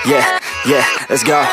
yeah, let's go.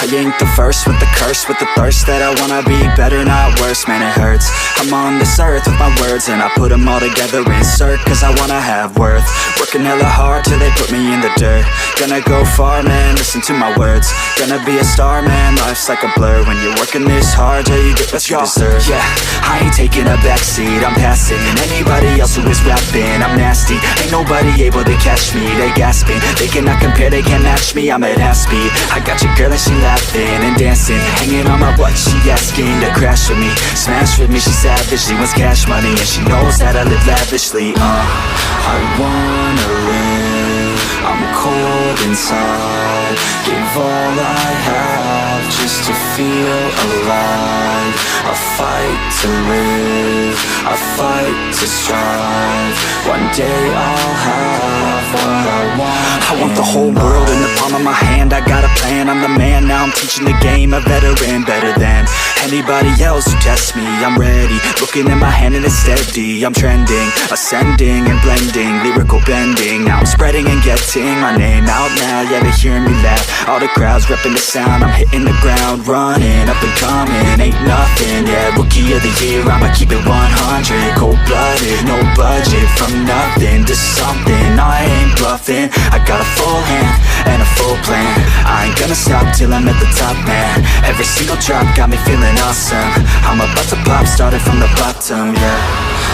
I ain't the first with the curse, with the thirst that I wanna be better, not worse, man it hurts. I'm on this earth with my words and I put them all together, insert, cause I wanna have worth. Working hella hard till they put me in the dirt. Gonna go far, man, listen to my words. Gonna be a star, man, life's like a blur. When you're working this hard, yeah, you get what you deserve. Yeah, I ain't taking a backseat, I'm passing anybody else who is rapping. I'm nasty, ain't nobody able to catch me. They gasping, they cannot compare, they can't match me. I'm at half speed, I got your girl and she laughing and dancing, hanging on my butt, she asking to crash with me, smash with me. She savage, she wants cash money and she knows that I live lavishly. I wanna live, I'm cold inside. Give all I have just to feel alive. I fight to live, I fight to strive. One day I'll have what I want. I want the whole world in the palm of my hand. I got a plan, I'm the man. Now I'm teaching the game, a veteran, better than anybody else who tests me. I'm ready, looking at my hand and it's steady. I'm trending, ascending and blending, lyrical bending. Now I'm spreading and getting my name out now. Yeah, they hearing me laugh, all the crowds repping the sound. I'm hitting the ground running, up and coming, ain't nothing. Yeah, rookie of the year, I'ma keep it 100. Cold-blooded, no budget, from nothing to something. I ain't bluffing, I got a full hand and a full plan. I ain't gonna stop till I'm at the top, man. Every single drop got me feeling awesome. I'm about to pop, started from the bottom, yeah.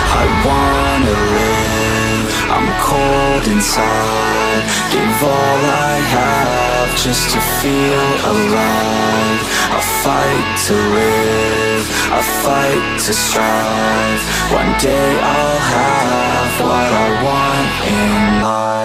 I wanna live, I'm cold inside. Give all I have just to feel alive. I fight to live, I fight to strive. One day I'll have what I want in life.